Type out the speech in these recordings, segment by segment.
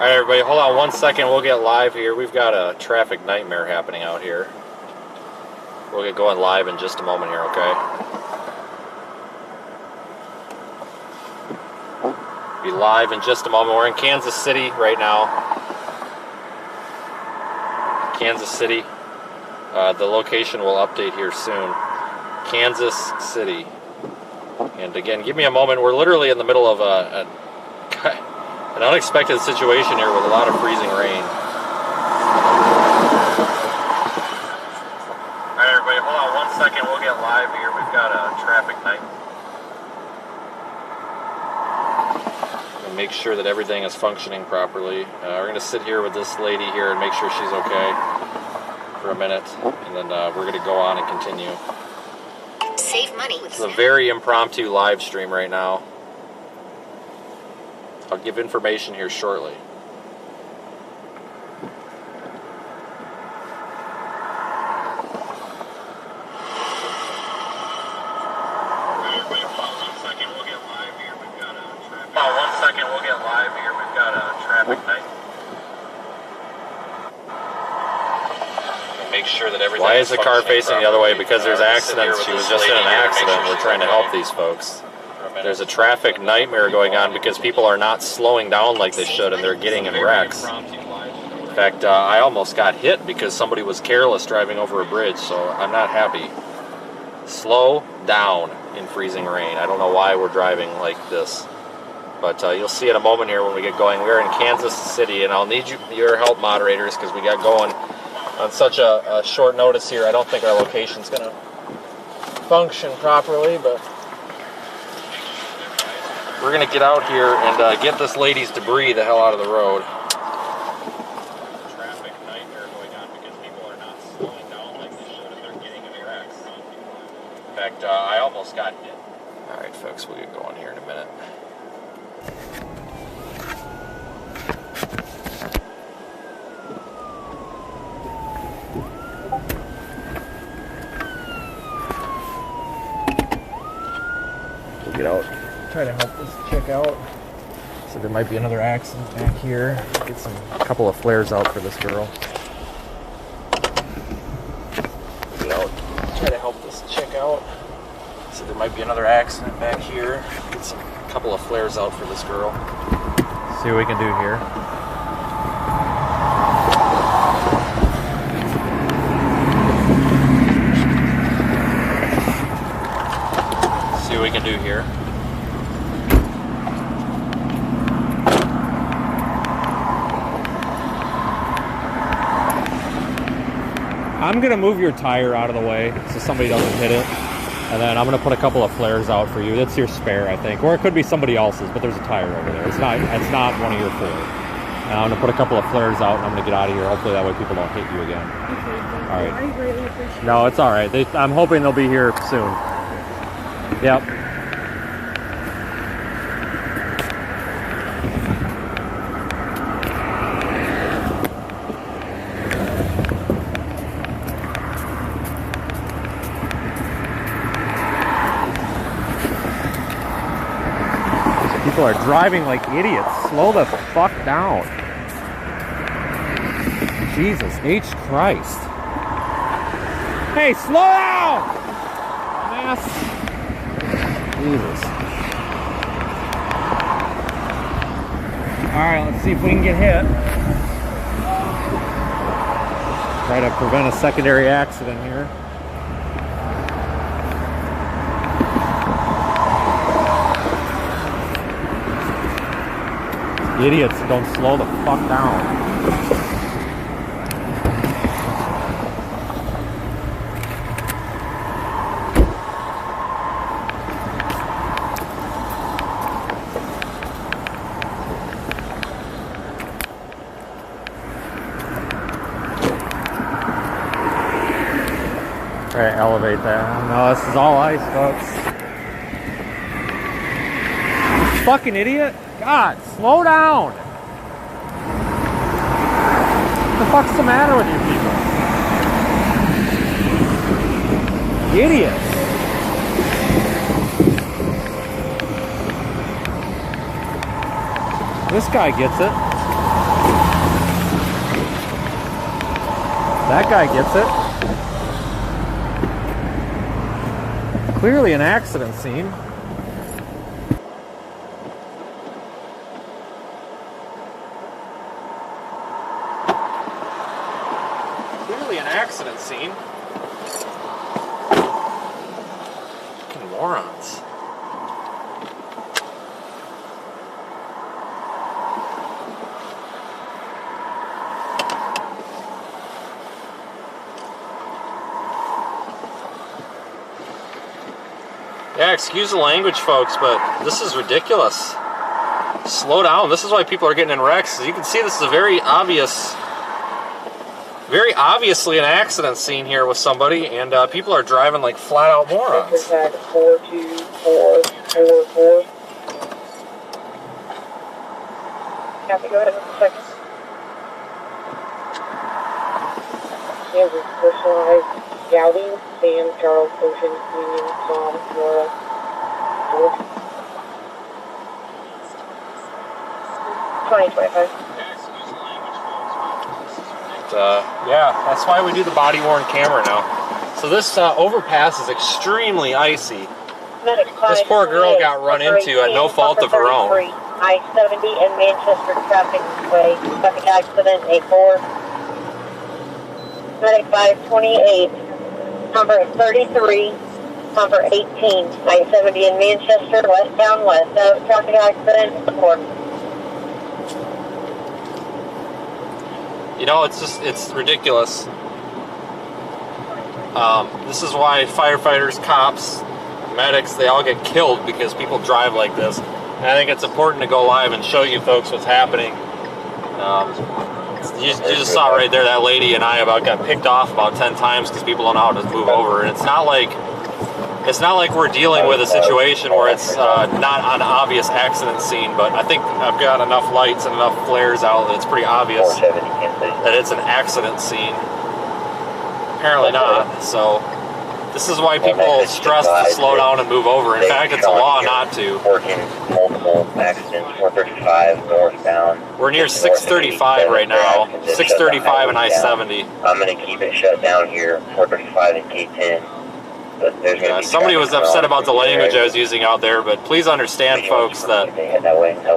Alright everybody, hold on 1 second, we'll get live here. We've got a traffic nightmare happening out here. We'll get going live in just a moment here, okay? Be live in just a moment. We're in Kansas City right now. Kansas City. The location will update here soon. Kansas City. And again, give me a moment. We're literally in the middle of an unexpected situation here with a lot of freezing rain. Alright everybody, hold on 1 second. We'll get live here. We've got a traffic night. Make sure that everything is functioning properly. We're going to sit here with this lady here and make sure she's okay for a minute, and then we're going to go on and continue. Save money with It's a very impromptu live stream right now. I'll give information here shortly. Make sure that everything. Why is the car facing the other way? Because there's accidents. She was just in an accident. We're trying to help these folks. There's a traffic nightmare going on because people are not slowing down like they should, and they're getting in wrecks. In fact, I almost got hit because somebody was careless driving over a bridge, so I'm not happy. Slow down in freezing rain. I don't know why we're driving like this, but you'll see in a moment here when we get going. We're in Kansas City, and I'll need your help, moderators, because we got going on such a short notice here. I don't think our location's going to function properly, but we're going to get out here and get this lady's debris the hell out of the road. Traffic nightmare going on because people are not slowing down like they should, and they're getting in wrecks. In fact, I almost got hit. All right, folks, we'll get going here in a minute. Get out, try to help this chick out. So there might be another accident back here. Get a couple of flares out for this girl. Get out, try to help this chick out. So there might be another accident back here. Get a couple of flares out for this girl. See what we can do here. See what we can do here. I'm gonna move your tire out of the way so somebody doesn't hit it, and then I'm gonna put a couple of flares out for you. That's your spare, I think, or it could be somebody else's, but there's a tire over there. It's not one of your four. And I'm gonna put a couple of flares out, and I'm gonna get out of here. Hopefully that way people don't hit you again. Okay, all right. I greatly appreciate it. No, it's all right. I'm hoping they'll be here soon. Yep. People are driving like idiots. Slow the fuck down. Jesus H. Christ. Hey, slow down! Mass. Jesus. Alright, let's see if we can get hit. Try to prevent a secondary accident here. Idiots don't slow the fuck down. Try to elevate that. No, this is all ice, folks. You fucking idiot. God, slow down. What the fuck's the matter with you people? Idiots. This guy gets it. That guy gets it. Clearly an accident scene. Clearly an accident scene. Fucking morons. Yeah, excuse the language, folks, but this is ridiculous. Slow down. This is why people are getting in wrecks. As you can see, this is a very obviously an accident scene here with somebody, and people are driving like flat-out morons. 42444. Copy, go ahead with the second. Yeah, we personalized Gowdy, Sam, Charles, Ocean, Union, Psalm, Florida. 2025. Yeah, that's why we do the body-worn camera now. So this overpass is extremely icy. This poor girl got run into at no fault of her own. I-70 and Manchester traffic way. Traffic accident, A4. Medic 528. Number 33. Number 18. I-70 in Manchester, westbound, west of traffic accident, 4. You know, it's ridiculous. This is why firefighters, cops, medics, they all get killed because people drive like this. And I think it's important to go live and show you folks what's happening. You just saw right there, that lady and I got picked off about 10 times because people don't know how to move over. And it's not like we're dealing with a situation where it's not an obvious accident scene, but I think I've got enough lights and enough flares out that it's pretty obvious that it's an accident scene. Apparently not, so this is why people stress to slow down and move over. In fact, it's a law not to. Working multiple accidents, 435 northbound. We're near 635 right now, 635 and I-70. I'm going to keep it shut down here, 435 and K10. Yeah, somebody was upset about the language I was using out there, but please understand, folks, that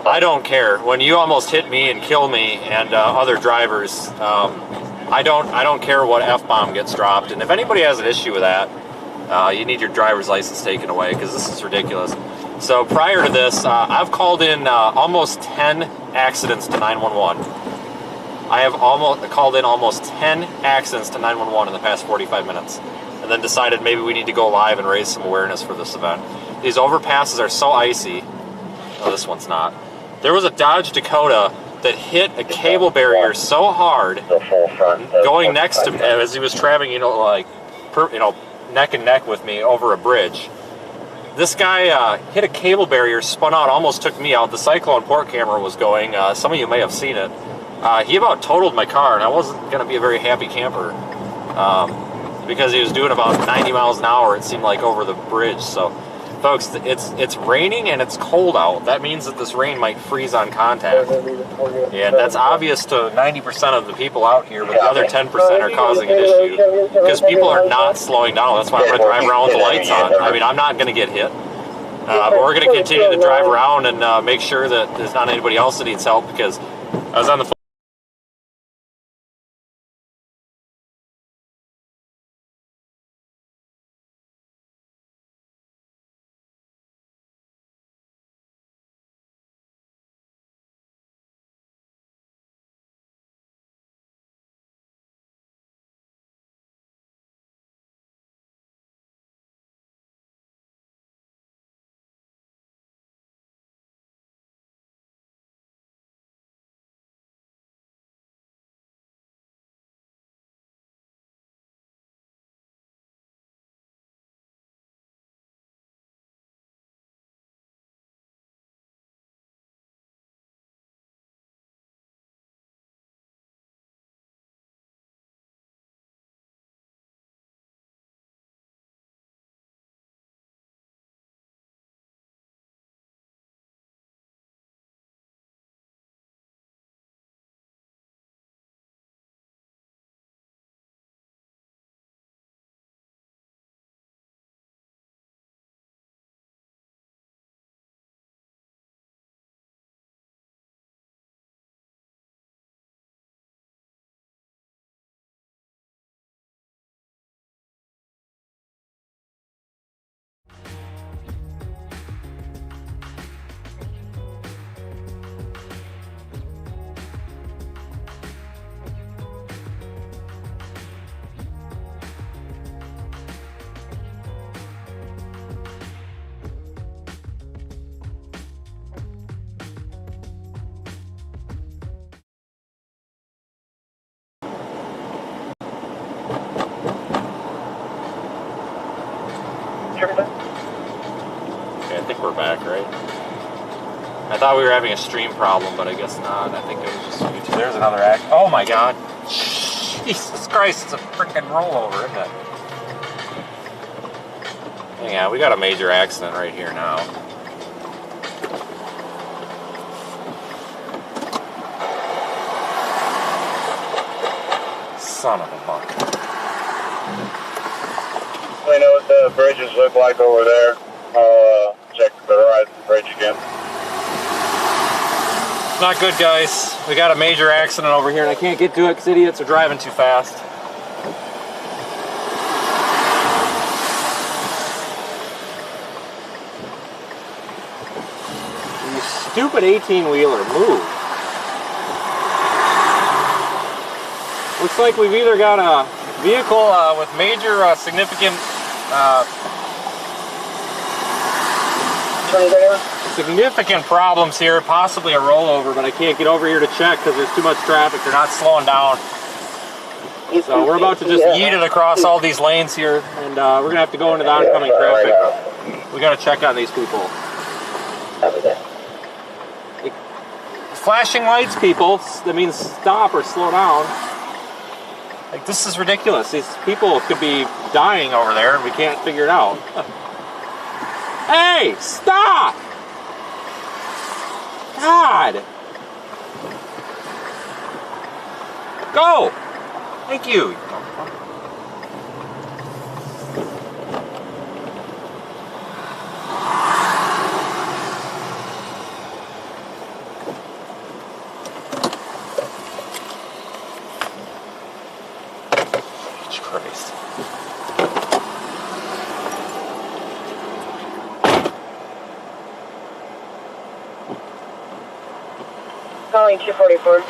I don't care. When you almost hit me and kill me and other drivers, I don't care what F-bomb gets dropped. And if anybody has an issue with that, you need your driver's license taken away because this is ridiculous. So prior to this, I've called in almost 10 accidents to 911. I have called in almost 10 accidents to 911 in the past 45 minutes. And then decided maybe we need to go live and raise some awareness for this event. These overpasses are so icy. Oh, this one's not. There was a Dodge Dakota that hit a cable barrier so hard going next to me as he was traveling, neck and neck with me over a bridge. This guy hit a cable barrier, spun out, almost took me out. The Cyclone port camera was going. Some of you may have seen it. He about totaled my car, and I wasn't going to be a very happy camper. Because he was doing about 90 miles an hour, it seemed like, over the bridge. So, folks, it's raining and it's cold out. That means that this rain might freeze on contact. And that's obvious to 90% of the people out here, but the other 10% are causing an issue. Because people are not slowing down. That's why I'm going to drive around with the lights on. I mean, I'm not going to get hit. But we're going to continue to drive around and make sure that there's not anybody else that needs help, because I was on the phone I thought we were having a stream problem, but I guess not. I think it was just YouTube. There's another act. Oh my God. Jesus Christ, it's a freaking rollover, isn't it? Yeah, we got a major accident right here now. Son of a buck. We know what the bridges look like over there. I'll check the Horizon Bridge again. Not good, guys. We got a major accident over here, and I can't get to it because idiots are driving too fast. You stupid 18-wheeler, move. Looks like we've either got a vehicle with major significant problems here, possibly a rollover, but I can't get over here to check because there's too much traffic. They're not slowing down. So we're about to just yeet it across all these lanes here, and we're going to have to go into the oncoming traffic. We got to check on these people. Flashing lights, people, that means stop or slow down. Like, this is ridiculous. These people could be dying over there and we can't figure it out. Hey, stop! God! Go! Thank you. Christ. Calling 244.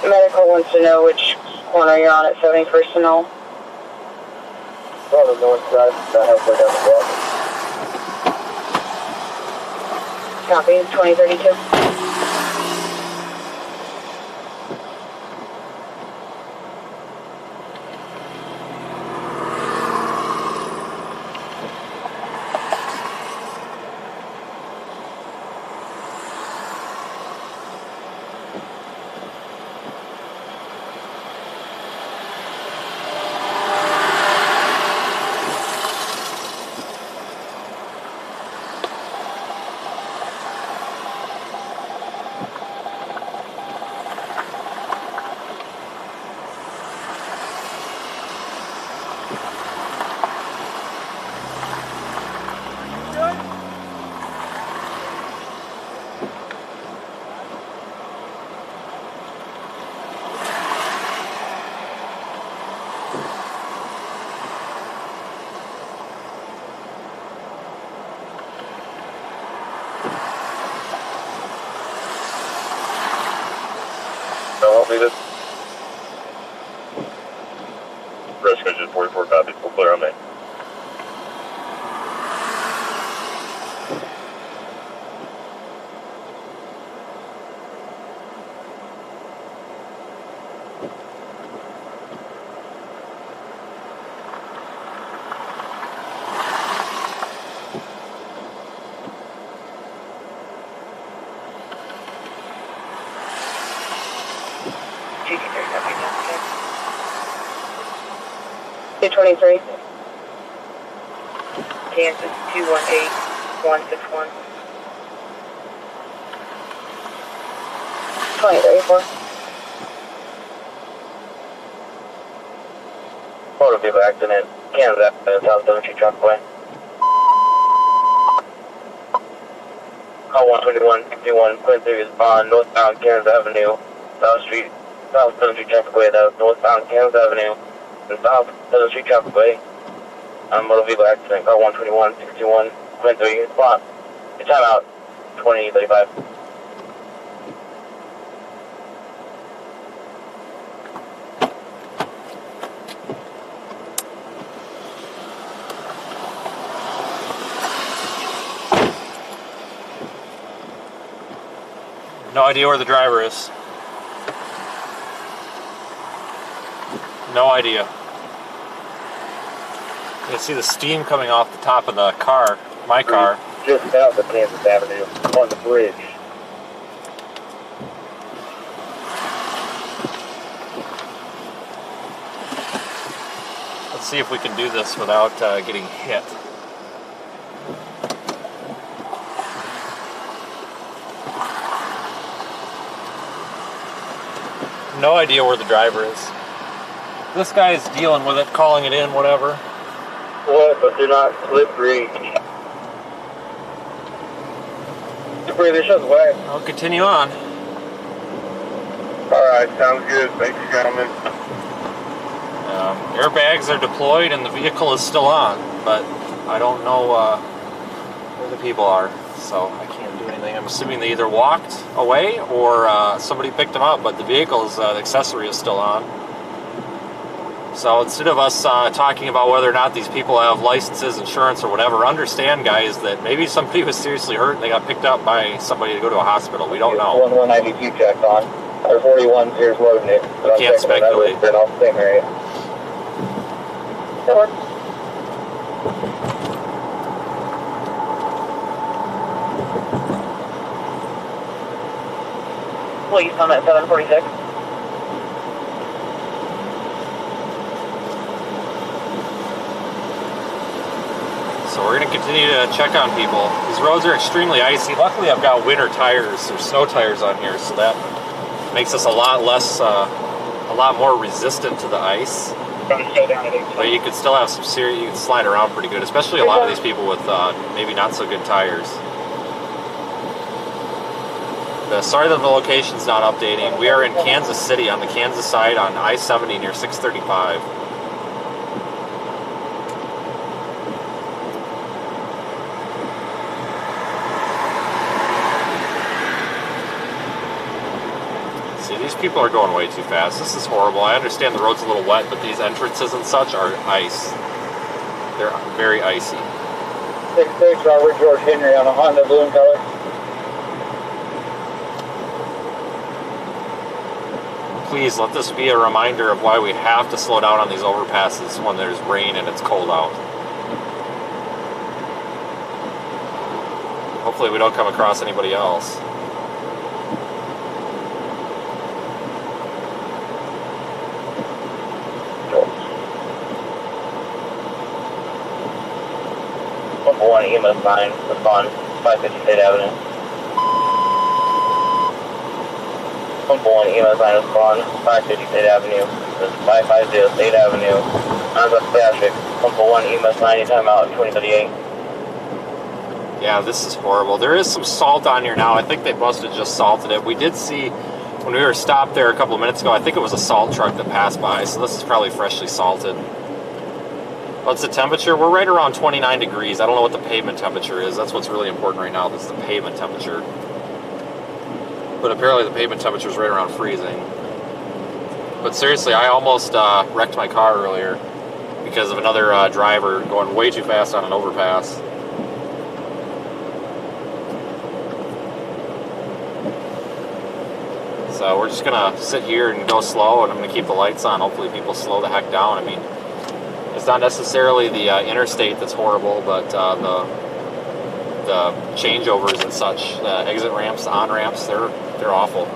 Medical wants to know which corner you're on at 71st and all. On the north side, about halfway down the block. Copy, 2032. Needed. Risk is just 44 copies. We'll clear on me. $223. Kansas 218161. 2034. Motor vehicle accident, Kansas, South 72 Truckway. Call 12161, Quincy is on northbound Kansas Avenue, South 73 Truckway, that was northbound Kansas Avenue, and South 73 Truckway. Motor vehicle accident, call 12161, Quincy, spot. Your timeout, 2035. No idea where the driver is. No idea. You can see the steam coming off the top of the car, my car. just south of Kansas Avenue on the bridge. Let's see if we can do this without getting hit. No idea where the driver is. This guy's dealing with it, calling it in, whatever. What? But they're not slippery. Slippery, they're just wet. I'll continue on. Alright, sounds good. Thanks, gentlemen. Airbags are deployed and the vehicle is still on, but I don't know where the people are, so I can't do anything. I'm assuming they either walked away or somebody picked them up, but the vehicle's accessory is still on. So instead of us talking about whether or not these people have licenses, insurance, or whatever, understand, guys, that maybe somebody was seriously hurt and they got picked up by somebody to go to a hospital. We don't know. 1192 checked on. Or 41 here's loading it. We can't speculate. Been off the same area. Please come at 746. So we're going to continue to check on people. These roads are extremely icy. Luckily, I've got winter tires or snow tires on here, so that makes us a lot less, a lot more resistant to the ice. But you could still have some serious, you can slide around pretty good, especially a lot of these people with maybe not so good tires. Sorry that the location's not updating. We are in Kansas City on the Kansas side on I-70 near 635. See, these people are going way too fast. This is horrible. I understand the road's a little wet, but these entrances and such are ice. They're very icy. 6-6 Robert George Henry on a Honda blue in color. Please let this be a reminder of why we have to slow down on these overpasses when there's rain and it's cold out. Hopefully we don't come across anybody else. One EMS line, respond 550 State Avenue. 141 EMS line, respond 550 State Avenue. This is 550 State Avenue. On-site traffic. 141 EMS line, anytime out 2038. Yeah, this is horrible. There is some salt on here now. I think they must have just salted it. We did see, when we were stopped there a couple of minutes ago, I think it was a salt truck that passed by, so this is probably freshly salted. What's the temperature? We're right around 29 degrees. I don't know what the pavement temperature is. That's what's really important right now. This is the pavement temperature. But apparently the pavement temperature is right around freezing. But seriously, I almost wrecked my car earlier because of another driver going way too fast on an overpass. So we're just gonna sit here and go slow, and I'm gonna keep the lights on. Hopefully people slow the heck down. I mean, it's not necessarily the interstate that's horrible, but the changeovers and such, the exit ramps, the on ramps, they're awful.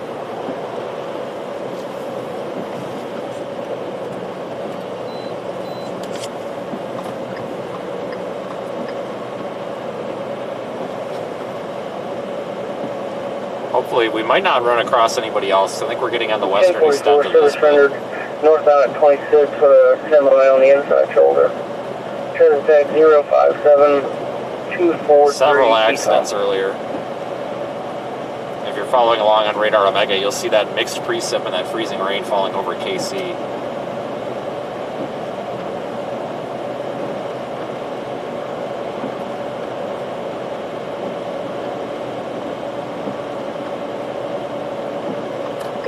Hopefully, we might not run across anybody else. I think we're getting on the western extent of this. Northbound at 26 for the semi on the inside shoulder. Service tag 057243. Several accidents earlier. If you're following along on Radar Omega, you'll see that mixed precip and that freezing rain falling over KC.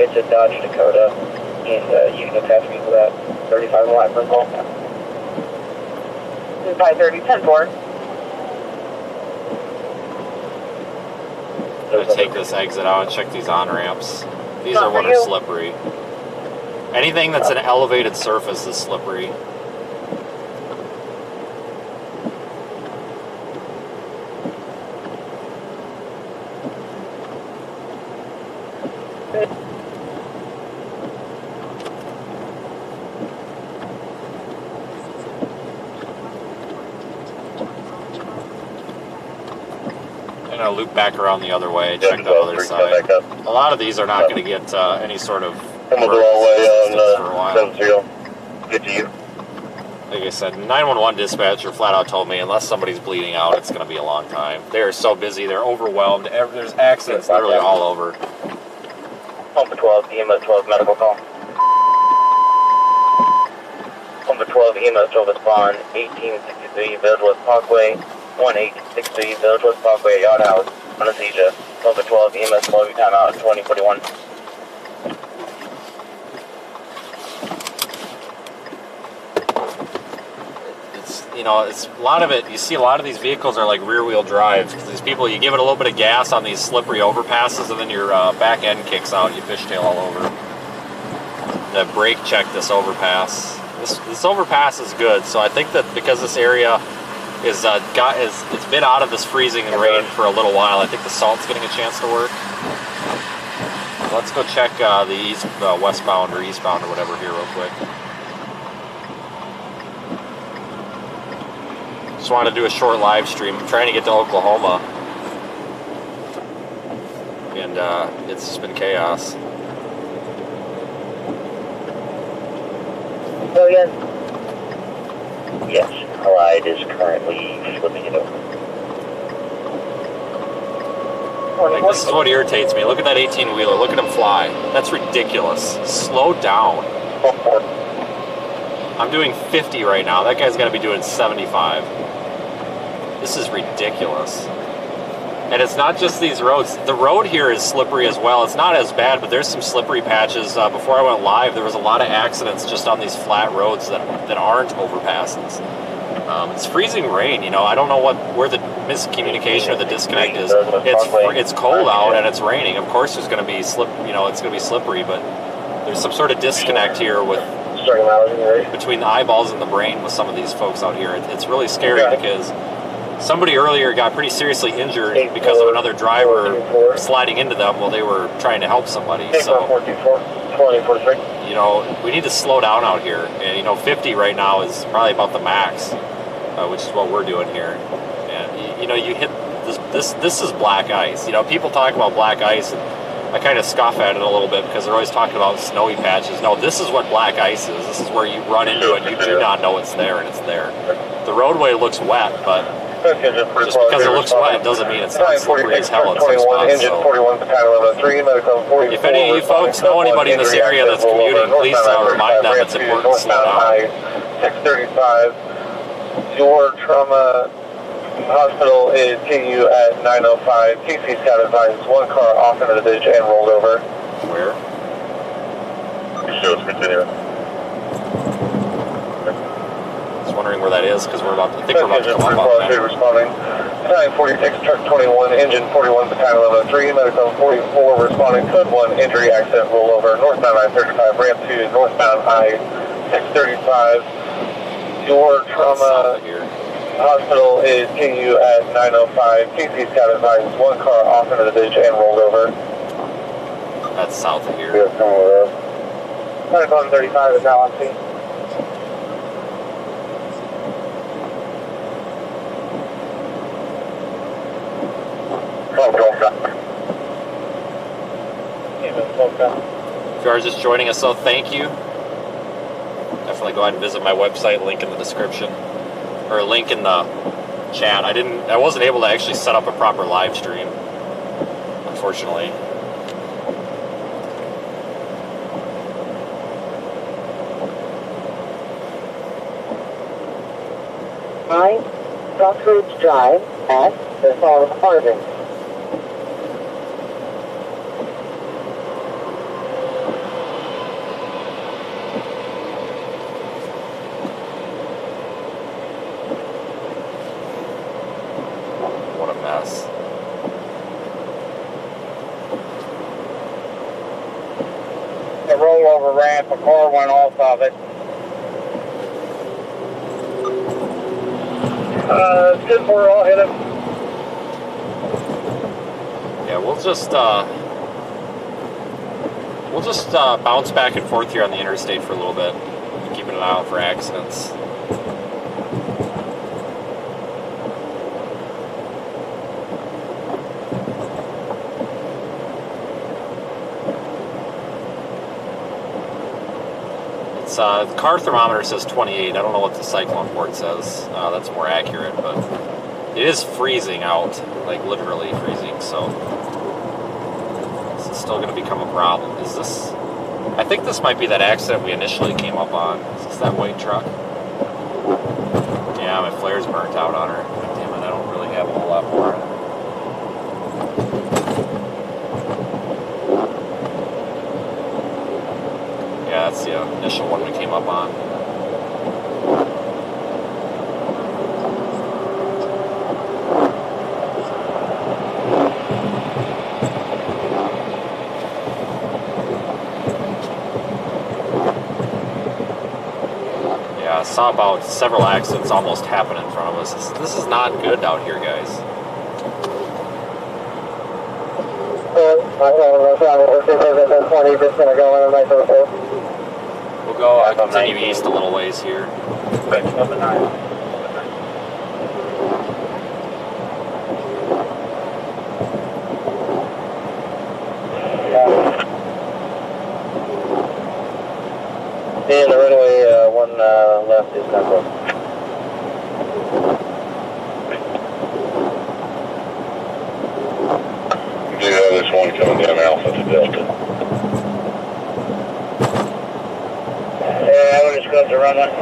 It's a Dodge Dakota, and you can attach me to that 35 watt per call. 530, 10-4. I'm going to take this exit out and check these on-ramps. These are what are slippery. Anything that's an elevated surface is slippery. I'm going to loop back around the other way, check the other side. A lot of these are not going to get any sort of Come the wrong way for a while. on 70. Get to you. Like I said, 911 dispatcher flat out told me unless somebody's bleeding out, it's going to be a long time. They're so busy, they're overwhelmed. There's accidents literally all over. Pump 12, EMS 12, medical call. Pump 12, EMS 12 respond, 1863 Village West Parkway, 1863 Village West Parkway, Yard House, anesthesia. Pump 12, EMS 12, time out, 2041. You know, it's a lot of it. You see, a lot of these vehicles are like rear-wheel drive. These people, you give it a little bit of gas on these slippery overpasses, and then your back end kicks out. You fishtail all over. The brake check this overpass. This overpass is good. So I think that because this area is it's been out of this freezing and rain for a little while, I think the salt's getting a chance to work. Let's go check the westbound or eastbound or whatever here real quick. Just want to do a short live stream. I'm trying to get to Oklahoma, and it's just been chaos. Oh, yes. Yes, Allied is currently flipping it over. Like, this is what irritates me. Look at that 18-wheeler. Look at him fly. That's ridiculous. Slow down. I'm doing 50 right now. That guy's got to be doing 75. This is ridiculous. And it's not just these roads. The road here is slippery as well. It's not as bad, but there's some slippery patches. Before I went live, there was a lot of accidents just on these flat roads that aren't overpasses. It's freezing rain, you know. I don't know where the miscommunication or the disconnect is. It's cold out and it's raining. Of course, there's going to be it's going to be slippery, but there's some sort of disconnect here between the eyeballs and the brain with some of these folks out here. It's really scary because somebody earlier got pretty seriously injured because of another driver sliding into them while they were trying to help somebody. So, you know, we need to slow down out here. And, you know, 50 right now is probably about the max, which is what we're doing here. And, you know, you hit this is black ice. You know, people talk about black ice, and I kind of scoff at it a little bit because they're always talking about snowy patches. No, this is what black ice is. This is where you run into it, you do not know it's there, and it's there. The roadway looks wet, but just because it looks wet doesn't mean it's not slippery as hell in some spots. So, if any of you folks know anybody in this area that's commuting, please remind them it's important to slow down. 635. Your trauma hospital is TU at 905. TC's got advised one car off into the ditch and rolled over. Where? Shows continue. Just wondering where that is because I think we're about to come up on that. Responding. 946, truck 21, engine 41, battalion 1103, medical 44, responding, code 1, injury, accident, rollover, northbound I-35, ramp 2, northbound I-635. Your trauma hospital is TU at 905. TC's got advised one car off into the ditch and rolled over. That's south of here. Yes, medical 35 is now on scene. If you are just joining us, so thank you. Definitely go ahead and visit my website, link in the description, or link in the chat. I wasn't able to actually set up a proper live stream, unfortunately. Crossroads Drive at the Farm Harvest. What a mess. The rollover ramp, a car went off of it. 10-4, I'll hit him. Yeah, we'll just We'll just bounce back and forth here on the interstate for a little bit, keeping an eye out for accidents. The car thermometer says 28. I don't know what the cyclone board says. That's more accurate, but it is freezing out, like literally freezing, so this is still going to become a problem. Is this... I think this might be that accident we initially came up on. Is this that white truck? Yeah, my flare's burnt out on her. God damn it, I don't really have a whole lot more. Yeah, that's the initial one we came up on. Yeah, I saw about several accidents almost happen in front of us. This is not good out here, guys. We'll go continue east a little ways here. And the runway, one left is not close. You do have this one coming down Alpha to Delta. Yeah, we're just going to runway.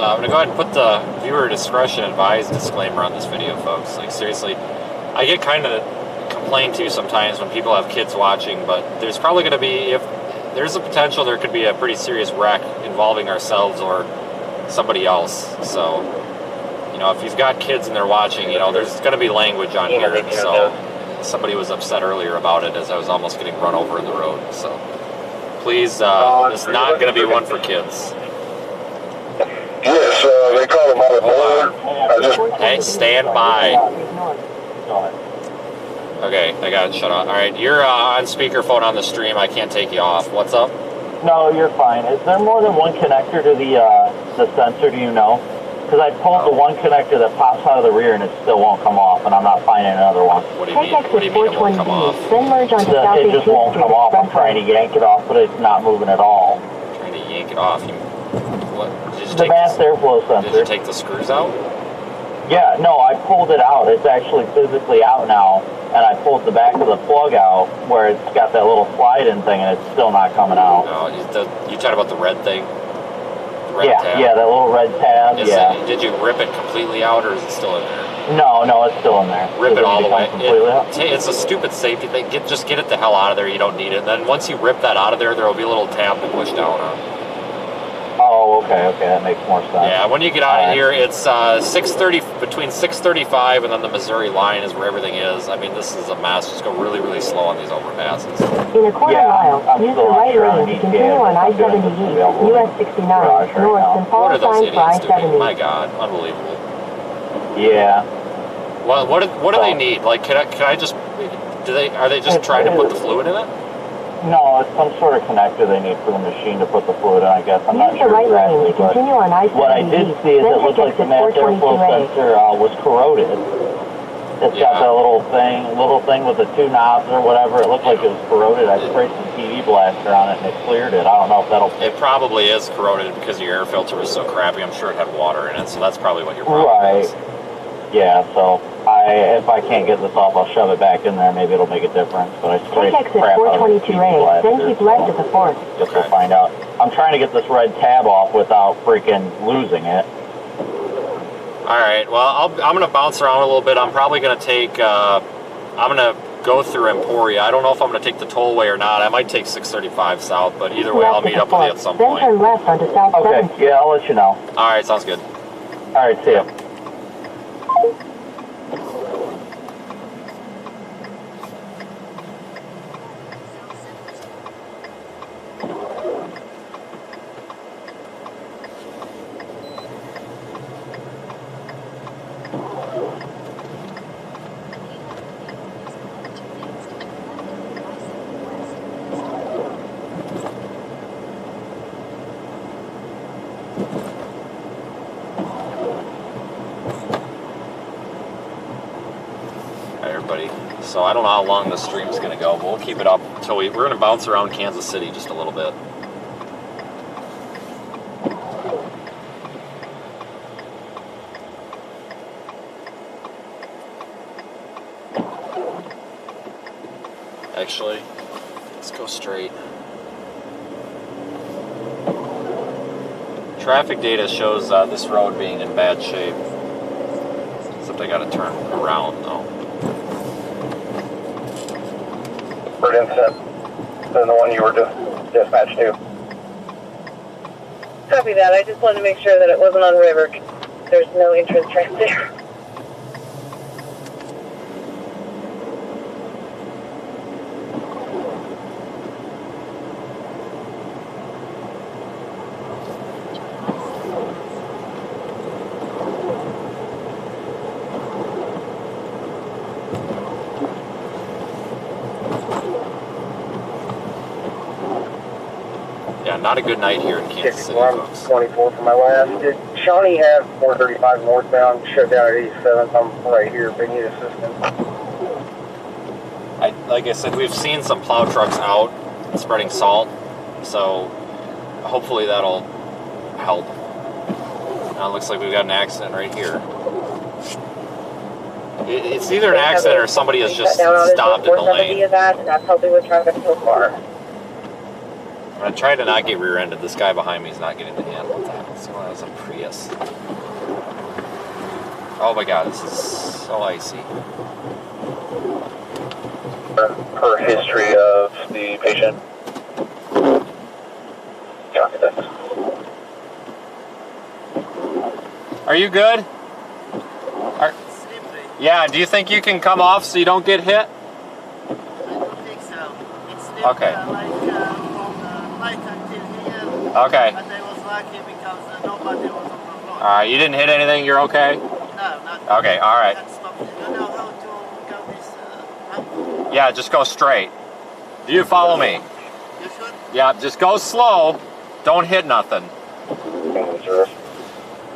I'm going to go ahead and put the viewer discretion advised disclaimer on this video, folks. Like, seriously, I get kind of complained to sometimes when people have kids watching, but there's probably going to be, if there's a potential, there could be a pretty serious wreck involving ourselves or somebody else. So, you know, if you've got kids and they're watching, you know, there's going to be language on here. So, somebody was upset earlier about it as I was almost getting run over in the road. So, please, it's not going to be one for kids. Yes, they call him on the board. Hey, stand by. Okay, I got it shut off. All right, you're on speakerphone on the stream. I can't take you off. What's up? No, you're fine. Is there more than one connector to the sensor, do you know? Because I pulled the one connector that pops out of the rear and it still won't come off, and I'm not finding another one. What do you mean? What do you mean it won't come off? It just won't come off. I'm trying to yank it off, but it's not moving at all. Trying to yank it off. What? Did you The mass airflow sensor. Did you take the screws out? Yeah, no, I pulled it out. It's actually physically out now, and I pulled the back of the plug out where it's got that little slide-in thing, and it's still not coming out. No, you talking about the red thing? The red tab? Yeah, that little red tab, Did you rip it completely out, or is it still in there? No, it's still in there. Rip it all the way. Out? It's a stupid safety thing. Just get it the hell out of there. You don't need it. And then once you rip that out of there, there will be a little tab to push down on. Oh, okay, that makes more sense. Yeah, when you get out of here, it's 6:30, between 6:35 and then the Missouri line is where everything is. I mean, this is a mess. Just go really, really slow on these overpasses. In a quarter mile, use the right lane to continue on I-70 East, US 69, north, and follow signs for I-70. My God, unbelievable. Yeah. Well, what do they need? Like, can I just? Are they just trying to put the fluid in it? No, it's some sort of connector they need for the machine to put the fluid in, I guess. I'm not use sure the right exactly, lane to continue on I-70 what I did see is it looked like the mass airflow sensor was corroded. It's got that little thing with the two knobs or whatever. It looked like it was corroded. I sprayed some TV blaster on it and it cleared it. I don't know if that'll... It probably is corroded because your air filter was so crappy. I'm sure it had water in it, so that's probably what your problem is. Yeah, so if I can't get this off, I'll shove it back in there. Maybe it'll make a difference. But I sprayed take exit 422A, then keep left at the fort. Just to find out. I'm trying to get this red tab off without freaking losing it. All right. Well, I'm going to bounce around a little bit. I'm probably going to take. I'm going to go through Emporia. I don't know if I'm going to take the tollway or not. I might take 635 south, but either way, I'll meet up with you at some point. Then turn left onto South 7th. Okay. Yeah, I'll let you know. All right. Sounds good. All right. See ya. So I don't know how long the stream's going to go, but we'll keep it up until we're going to bounce around Kansas City just a little bit. Actually, let's go straight. Traffic data shows this road being in bad shape. Except I got to turn around though. For instance, than the one you were dispatched to. Copy that. I just wanted to make sure that it wasn't on river. There's no entrance right there. Yeah, not a good night here in Kansas City, folks. 24 for my last. Did Shawnee have 435 northbound shut down at 87th? I'm right here if they need assistance. Like I said, we've seen some plow trucks out spreading salt, so hopefully that'll help. Now it looks like we've got an accident right here. It's either an accident or somebody has just stopped in the lane. And that's helping with traffic so far. I'm going to try to not get rear-ended. This guy behind me is not getting the hand. What the hell? Someone has a Prius. Oh my god, this is so icy. Per history of the patient. Copy that. Are you good? Yeah, do you think you can come off so you don't get hit? I don't think so. It's still Okay. from right until here. Okay. But I was lucky because nobody was on the road. Alright, you didn't hit anything? You're okay? No, not Okay, alright. Can't stop. You know how to go this up? Yeah, just go straight. Do you follow me? You should. Yeah, just go slow. Don't hit nothing.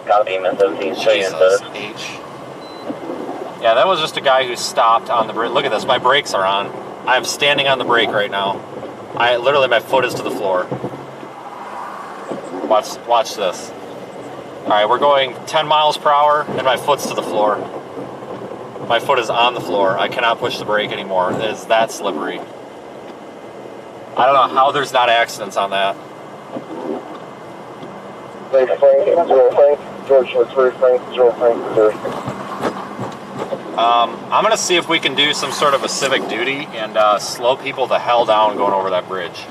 Copy, man, 17, Jesus H. Yeah, that was just a guy who stopped on the brake. Look at this, my brakes are on. I'm standing on the brake right now. Literally, my foot is to the floor. Watch this. All right, we're going 10 miles per hour, and my foot's to the floor. My foot is on the floor. I cannot push the brake anymore. It is that slippery. I don't know how there's not accidents on that. Frank, George, let's Frank, George. I'm going to see if we can do some sort of a civic duty and slow people the hell down going over that bridge.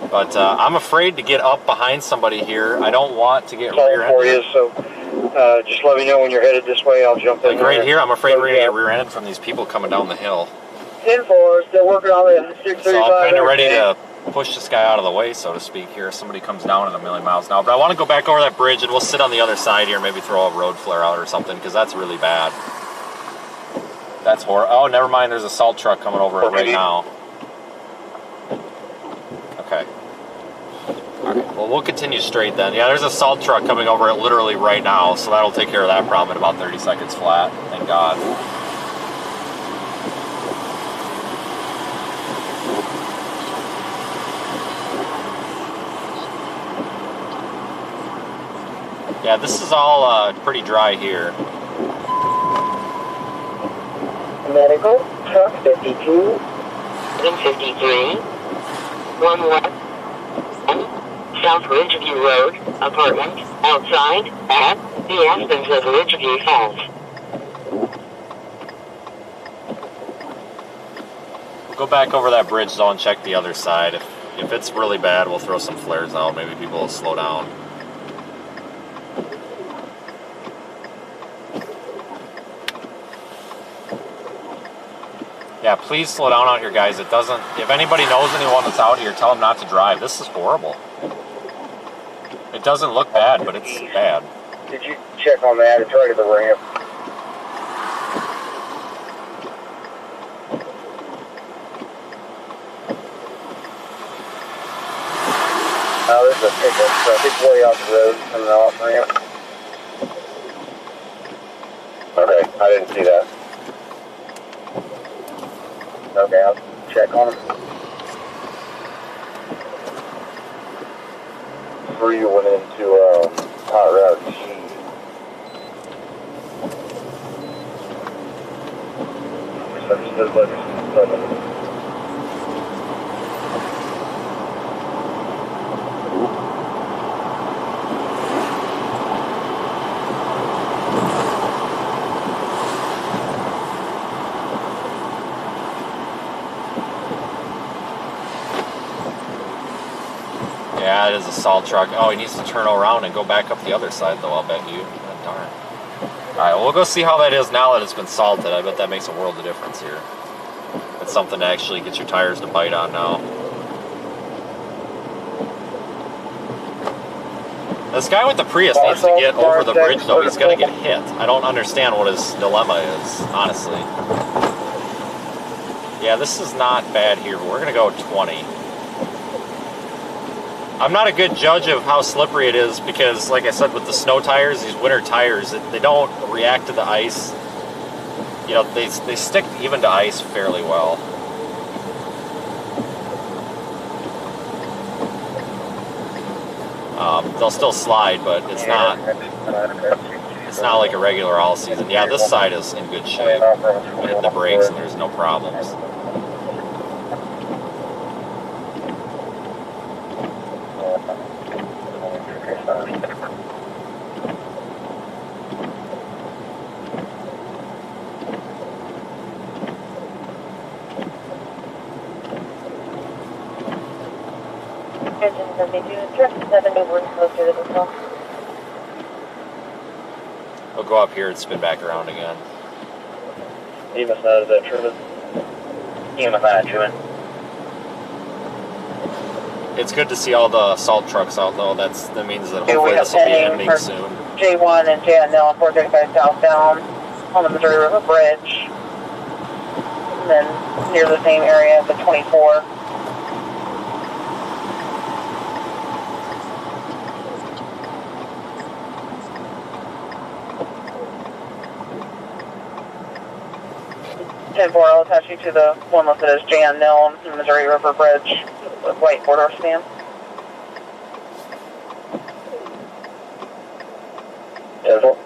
But I'm afraid to get up behind somebody here. I don't want to get rear-ended. For you, so just let me know when you're headed this way. I'll jump in. Like right here, I'm afraid we're going to get rear-ended from these people coming down the hill. 10-4, still working on the 635. So I'm kind of ready to push this guy out of the way, so to speak, here. If somebody comes down at a million miles an hour. But I want to go back over that bridge, and we'll sit on the other side here, maybe throw a road flare out or something, because that's really bad. That's horrible. Oh, never mind. There's a salt truck coming over it right now. Okay. All right. Well, we'll continue straight then. Yeah, there's a salt truck coming over it literally right now, so that'll take care of that problem in about 30 seconds flat. Thank God. Yeah, this is all pretty dry here. Medical, truck 52. 153. 11. South Ridgeview Road, apartment, outside, at the Aspens of Ridgeview Falls. We'll go back over that bridge though and check the other side. If it's really bad, we'll throw some flares out. Maybe people will slow down. Yeah, please slow down out here, guys. It doesn't... If anybody knows anyone that's out here, tell them not to drive. This is horrible. It doesn't look bad, but it's bad. Did you check on that? It's right at the ramp. There's a pickup truck. It's way off the road from the off ramp. Okay, I didn't see that. Okay, I'll check on him. 3 went into Hot Route G. Misunderstood letters. Yeah, it is a salt truck. Oh, he needs to turn around and go back up the other side, though, I'll bet you. Oh, darn. Alright, well, we'll go see how that is now that it's been salted. I bet that makes a world of difference here. It's something to actually get your tires to bite on now. This guy with the Prius needs to get over the bridge, though. He's going to get hit. I don't understand what his dilemma is, honestly. Yeah, this is not bad here, but we're going to go 20. I'm not a good judge of how slippery it is because, like I said, with the snow tires, these winter tires, they don't react to the ice. You know, they stick even to ice fairly well. They'll still slide, but it's not like a regular all season. Yeah, this side is in good shape. I hit the brakes and there's no problems. Engine 72, direct 7 over closer to the hill. We'll go up here and spin back around again. EMS 9, is that Truman? EMS 9, Truman. It's good to see all the salt trucks out, though. That means that hopefully this will be ending soon. J1 and J9 on 435 southbound on the Missouri River Bridge. And then near the same area, the 24. I'll attach you to the one listed as Jan Nell in Missouri River Bridge with white border stamp. Careful.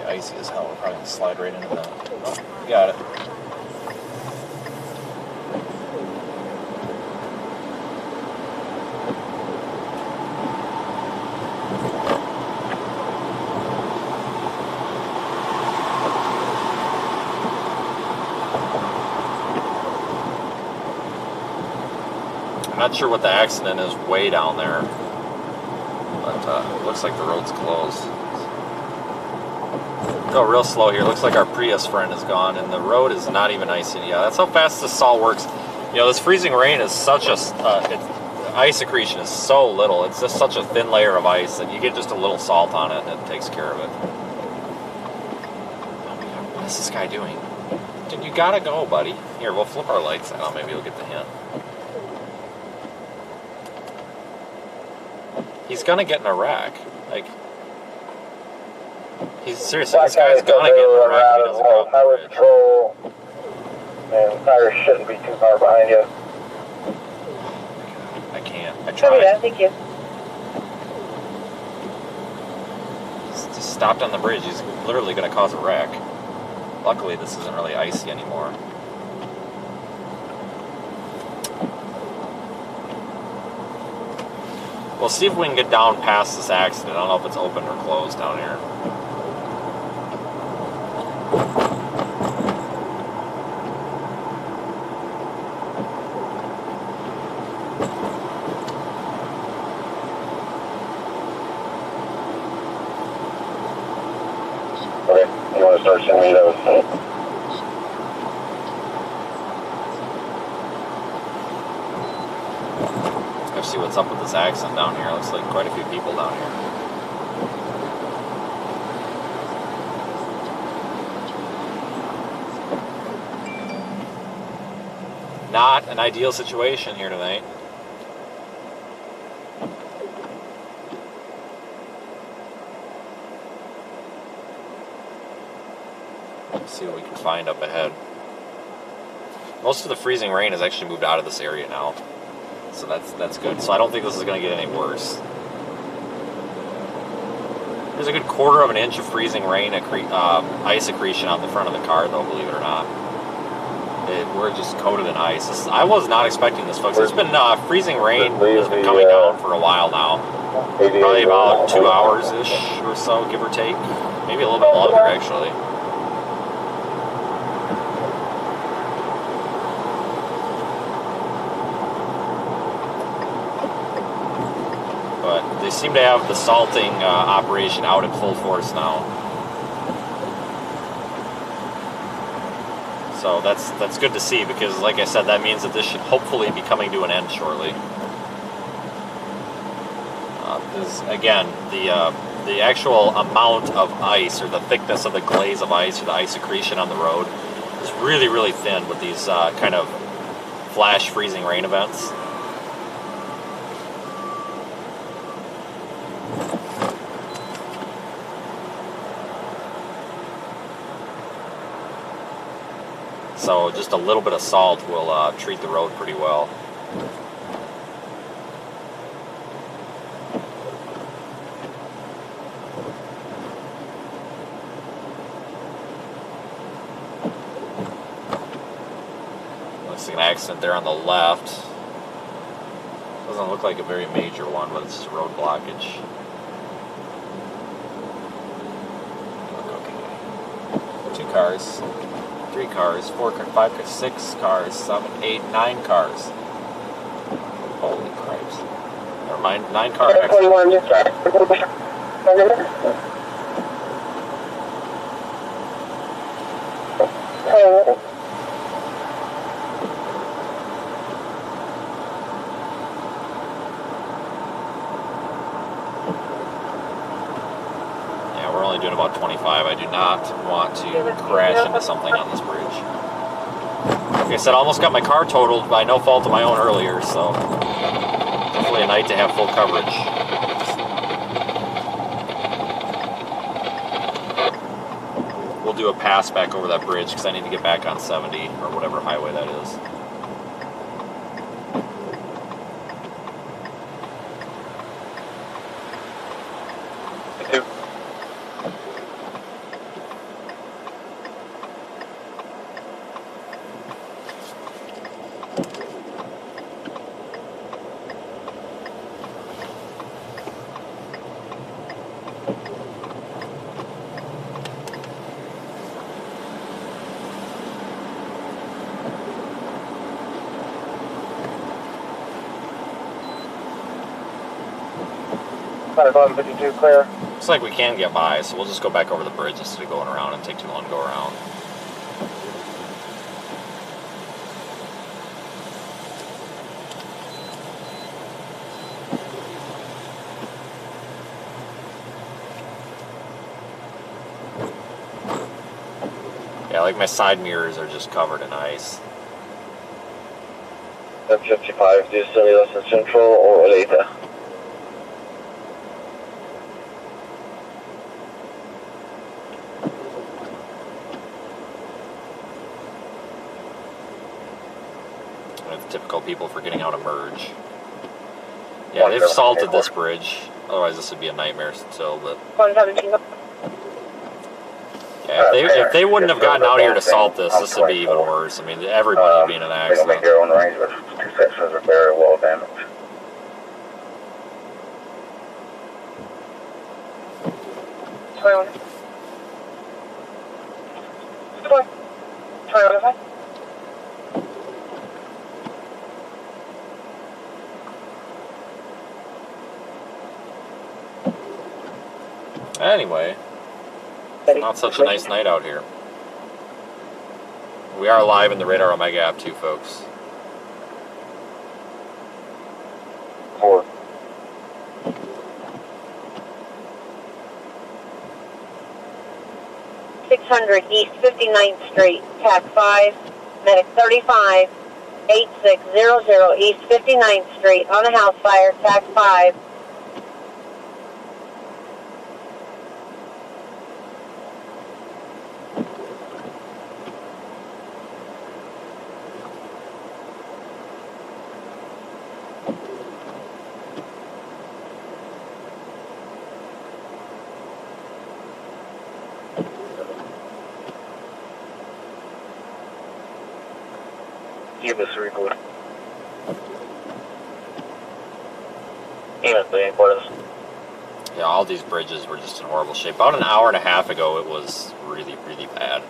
Icy as hell. We'll probably slide right into that. Oh, got it. I'm not sure what the accident is way down there, but it looks like the road's closed. Go real slow here. Looks like our Prius friend is gone, and the road is not even icy. Yeah, that's how fast this salt works. You know, this freezing rain is such a ice accretion is so little. It's just such a thin layer of ice that you get just a little salt on it, and it takes care of it. Oh my God, what is this guy doing? Dude, you gotta go, buddy. Here, we'll flip our lights out. Maybe you'll get the hint. He's gonna get in a wreck. Like. He's seriously, this guy's gonna get in a wreck if he doesn't go up the Highway bridge. patrol, and tires shouldn't be too far behind you. I can't. I Copy tried. that, thank you. Just stopped on the bridge. He's literally gonna cause a wreck. Luckily, this isn't really icy anymore. We'll see if we can get down past this accident. I don't know if it's open or closed down here. Okay, you want to start sending me those? See what's up with this accident down here. Looks like quite a few people down here. not an ideal situation here tonight. Let's see what we can find up ahead. Most of the freezing rain has actually moved out of this area now, so that's good. So I don't think this is going to get any worse. There's a good 1/4 of an inch of freezing rain, ice accretion on the front of the car, though, believe it or not. We're just coated in ice. I was not expecting this, folks. It's been freezing rain has been coming down for a while now. Probably about 2 hours-ish or so, give or take. Maybe a little bit longer, actually. But they seem to have the salting operation out at full force now. So that's good to see, because like I said, that means that this should hopefully be coming to an end shortly. Again, the actual amount of ice, or the thickness of the glaze of ice, or the ice accretion on the road is really, really thin with these kind of flash freezing rain events. So just a little bit of salt will treat the road pretty well. Looks like an accident there on the left. Doesn't look like a very major one, but it's just road blockage. Okay. 2 cars. 3 cars, 4 cars, 5 cars, 6 cars, 7, 8, 9 cars. Holy cripes. Never mind, 9 car accidents. Yeah, we're only doing about 25. I do not want to crash into something on this bridge. Like I said, I almost got my car totaled by no fault of my own earlier, so definitely a night to have full coverage. We'll do a pass back over that bridge because I need to get back on 70 or whatever highway that is. About 1152 clear. Looks like we can get by, so we'll just go back over the bridge instead of going around and take too long to go around. Yeah, like my side mirrors are just covered in ice. 55, do you still need us in Central or later? Typical people forgetting how to merge. Yeah, they've salted this bridge. Otherwise, this would be a nightmare still. But yeah, if they wouldn't have gotten out here to salt this, this would be even worse. I mean, everybody would be in an accident. Make your own arrangements. 2 sections are very well damaged. Anyway, it's not such a nice night out here. We are live in the Radar Omega app too, folks. 4. East 59th Street, TAC 5, Medic 35, 8600 East 59th Street on a house fire, TAC 5. Give us a report. Amos, the report us. Yeah, all these bridges were just in horrible shape. About an hour and a half ago, it was really, really bad.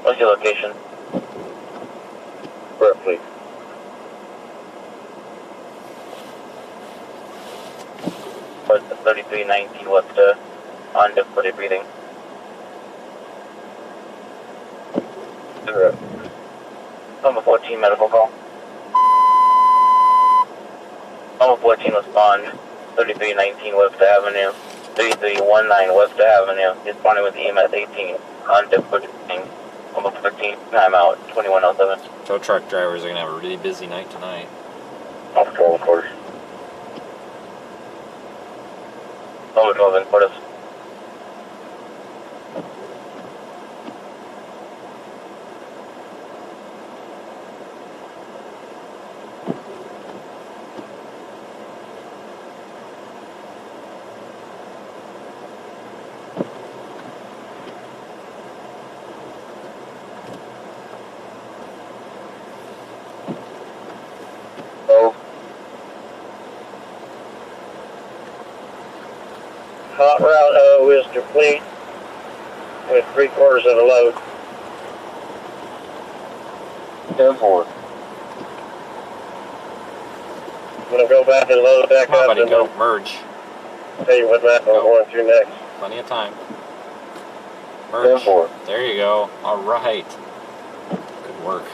What's your location? Where, please? What's the 3319? What's the on difficulty breathing? Number 14 medical call. Number 14 respond. 3319 Webster Avenue. 3319 Webster Avenue. Responding with EMS 18 on difficulty breathing. Number 13, timeout, 2107. Tow truck drivers are going to have a really busy night tonight. Off 12, of course. Number 12, in Portis. Hot route O is complete with 3/4 of the load. 10-4. I'm going to go back and load back Come on, up buddy, and go. Merge. tell you what map I'm going through next. Plenty of time. Merge. 10-4. There you go. All right. Good work.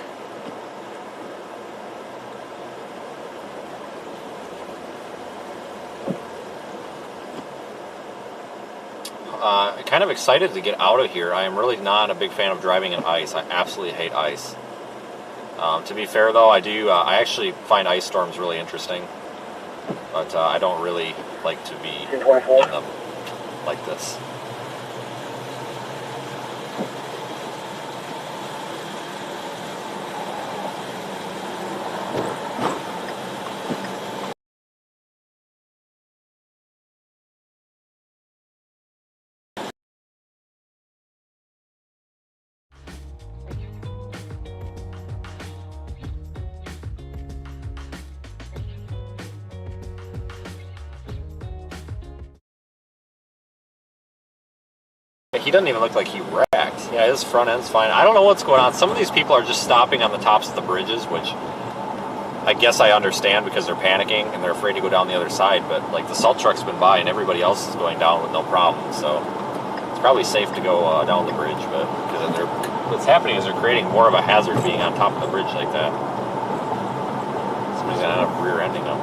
Kind of excited to get out of here. I am really not a big fan of driving in ice. I absolutely hate ice. To be fair, though, I actually find ice storms really interesting, but I don't really like to be in them like this. He doesn't even look like he wrecked. Yeah, his front end's fine. I don't know what's going on. Some of these people are just stopping on the tops of the bridges, which I guess I understand because they're panicking and they're afraid to go down the other side. But like the salt truck's been by and everybody else is going down with no problem. So it's probably safe to go down the bridge. But because what's happening is they're creating more of a hazard being on top of the bridge like that. Somebody's gonna end up rear-ending them.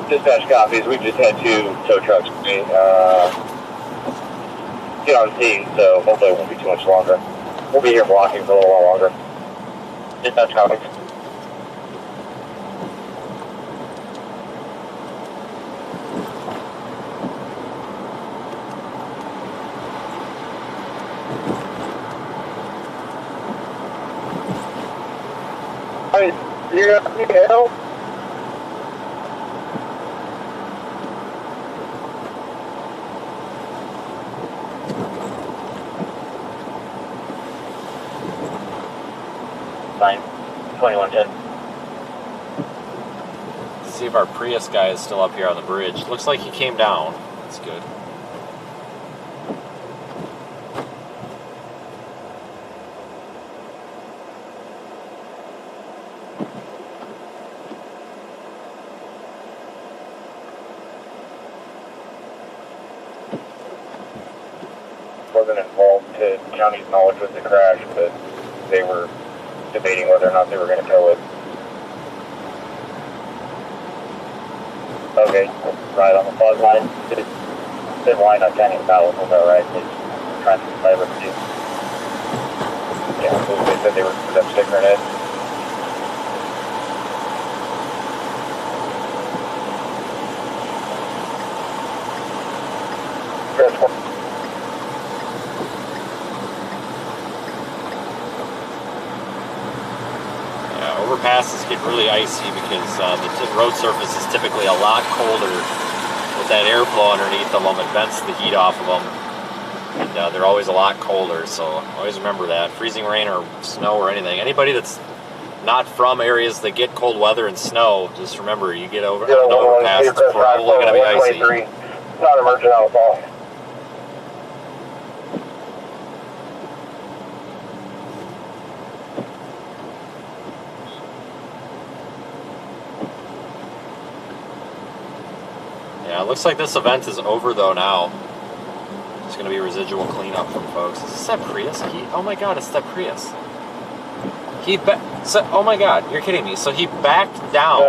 Dispatch copies. We've just had 2 tow trucks get on scene, so hopefully it won't be too much longer. We'll be here blocking for a little while longer. Dispatch copies. Hey, you got any help? Fine. 2110. See if our Prius guy is still up here on the bridge. Looks like he came down. That's good. wasn't involved to county's knowledge with the crash, but they were debating whether or not they were going to tow it. Okay, right on the fog line. Thin line on Canyon Palace, was that right? It's trying to decide what to do. Yeah, they said they were for them sticking it. Overpasses get really icy because the road surface is typically a lot colder with that airflow underneath them. It vents the heat off of them, and they're always a lot colder. So always remember that. Freezing rain or snow or anything. Anybody that's not from areas that get cold weather and snow, just remember you get over an overpass, it's probably going to be icy. Not emergent out of all. Yeah, it looks like this event is over though now. It's going to be residual cleanup from folks. Is this that Prius? Oh my god, it's that Prius. Oh my god, you're kidding me. So he backed down.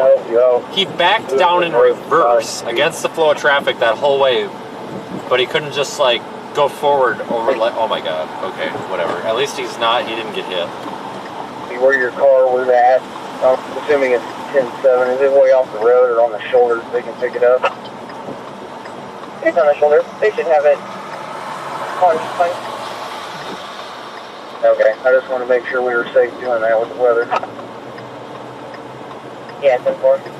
He backed down in reverse against the flow of traffic that whole way, but he couldn't just like go forward over like, oh my god. Okay, whatever. At least he didn't get hit. See where your car was at. I'm assuming it's 10-7. Is it way off the road or on the shoulder so they can pick it up? It's on the shoulder. They should have it on point. Okay, I just want to make sure we were safe doing that with the weather. Yeah, 10-4.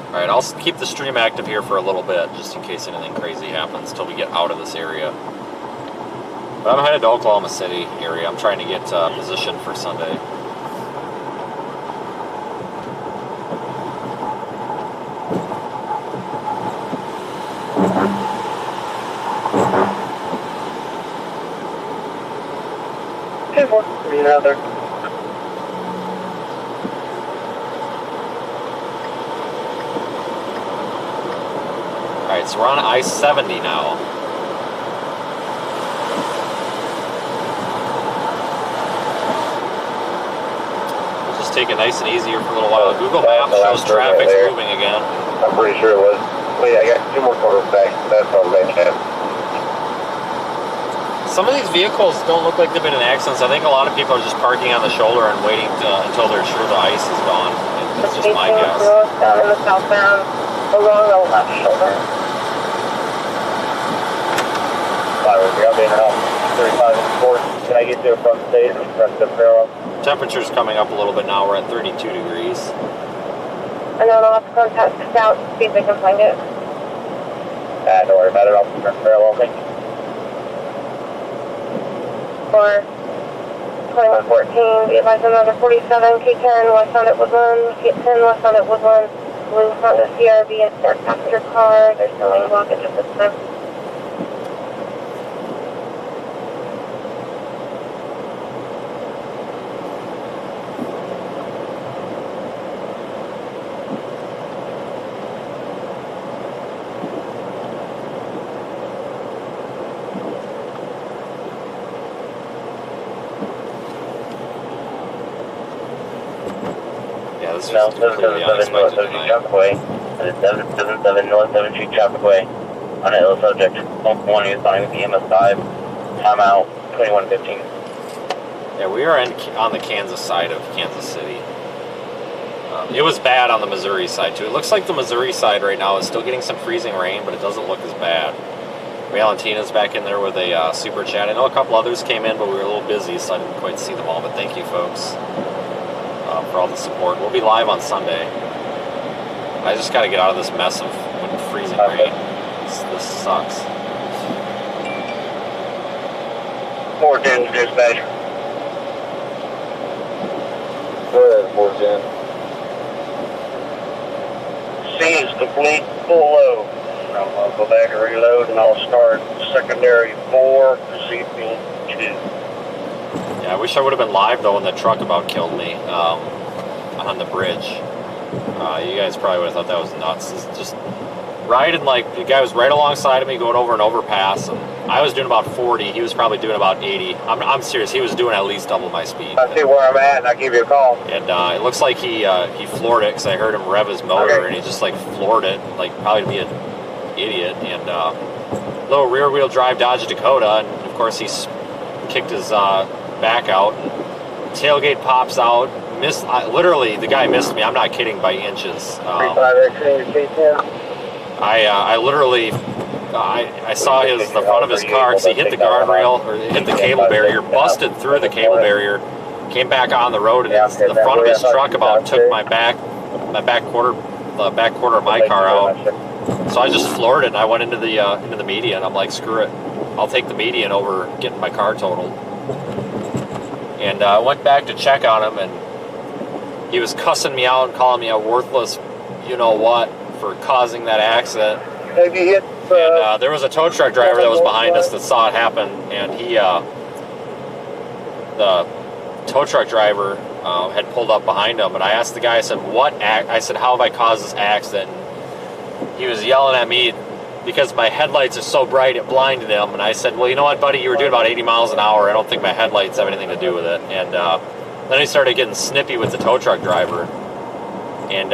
Alright, I'll keep the stream active here for a little bit, just in case anything crazy happens till we get out of this area. But I'm headed to Oklahoma City area. I'm trying to get positioned for Sunday. Another. Alright, so we're on I-70 now. We'll just take it nice and easy here for a little while. Google Maps shows traffic's moving again. I'm pretty sure it was. Wait, I got 2 more quarters back. That's what I'm making it. Some of these vehicles don't look like they've been in accidents. I think a lot of people are just parking on the shoulder and waiting until they're sure the ice is gone. It's just my guess. Down in the southbound along the left shoulder. I'll be in out 35 and 4. Can I get to a front stage and press the parallel? Temperature's coming up a little bit now. We're at 32 degrees. And then I'll have to contact Scout to see if they can find it. Don't worry about it. I'll press parallel. Thank you. For 2114, be advised another 47, K10 west on at Woodland, K10 west on at Woodland, blue Honda CRV and start passenger car. They're still in blockage at this time. No, 777 North 7th Street Traffic Way. And it's 777 North 7th Street Traffic Way. On an ill subject. 1 is signing with the MS5. Timeout 2115. Yeah, we are on the Kansas side of Kansas City. It was bad on the Missouri side too. It looks like the Missouri side right now is still getting some freezing rain, but it doesn't look as bad. Valentina's back in there with a super chat. I know a couple others came in, but we were a little busy, so I didn't quite see them all. But thank you, folks, for all the support. We'll be live on Sunday. I just got to get out of this mess of freezing rain. This sucks. 410 dispatch. Go ahead, 410. C is complete, full load. I'll go back and reload, and I'll start secondary 4, proceeding 2. Yeah, I wish I would have been live though when the truck about killed me on the bridge. You guys probably would have thought that was nuts. It's just riding like the guy was right alongside of me going over an overpass, and I was doing about 40. He was probably doing about 80. I'm serious. He was doing at least double my speed. I see where I'm at, and I'll give you a call. And it looks like he floored it because I heard him rev his motor, and he just like floored it, like probably to be an idiot. And little rear wheel drive Dodge Dakota, and of course he kicked his back out. And tailgate pops out. Literally, the guy missed me. I'm not kidding, by inches. I literally, I saw the front of his car because he hit the guardrail, or hit the cable barrier, busted through the cable barrier, came back on the road, and the front of his truck about took the back quarter of my car out. So I just floored it, and I went into the median. I'm like, screw it, I'll take the median over getting my car totaled. And I went back to check on him, and he was cussing me out and calling me a worthless, you know what, for causing that accident. Have you hit? And there was a tow truck driver that was behind us that saw it happen, and the tow truck driver had pulled up behind him, and I asked the guy, I said, I said, how have I caused this accident? And he was yelling at me because my headlights are so bright it blinded him, and I said, well, you know what, buddy, you were doing about 80 miles an hour. I don't think my headlights have anything to do with it. And then he started getting snippy with the tow truck driver, and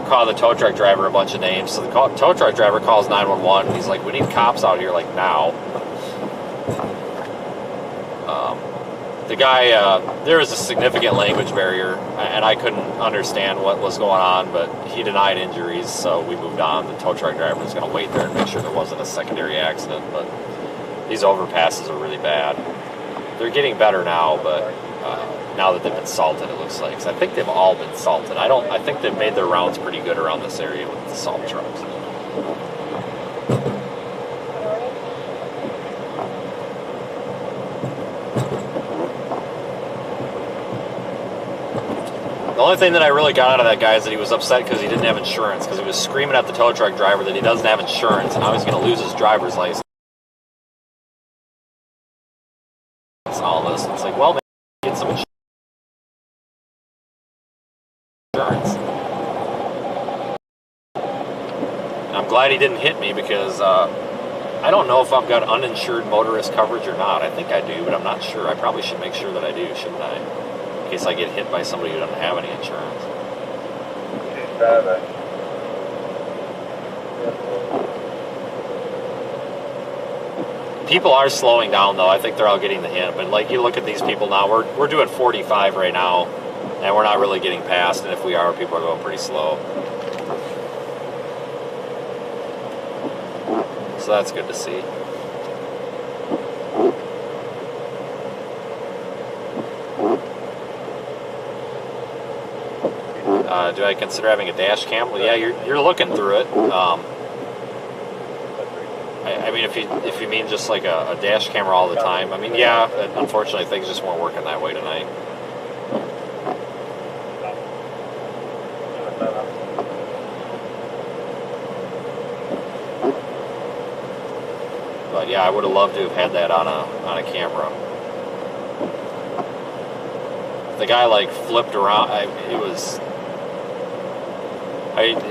called the tow truck driver a bunch of names. So the tow truck driver calls 911, and he's like, we need cops out here, like, now. The guy, there was a significant language barrier, and I couldn't understand what was going on, but he denied injuries, so we moved on. The tow truck driver was going to wait there and make sure there wasn't a secondary accident, but these overpasses are really bad. They're getting better now, but now that they've been salted, it looks like. 'Cause I think they've all been salted. I think they've made their rounds pretty good around this area with the salt trucks. The only thing that I really got out of that guy is that he was upset because he didn't have insurance, because he was screaming at the tow truck driver that he doesn't have insurance, and now he's going to lose his driver's license. All this. It's like, well, man, get some insurance. I'm glad he didn't hit me, because I don't know if I've got uninsured motorist coverage or not. I think I do, but I'm not sure. I probably should make sure that I do, shouldn't I? In case I get hit by somebody who doesn't have any insurance. People are slowing down, though. I think they're all getting the hint. But like, you look at these people now, we're doing 45 right now, and we're not really getting past. And if we are, people are going pretty slow. So that's good to see. Do I consider having a dash cam? Well, yeah, you're looking through it. I mean, if you mean just like a dash camera all the time, I mean, yeah. Unfortunately, things just weren't working that way tonight. But yeah, I would have loved to have had that on a camera. The guy like flipped around.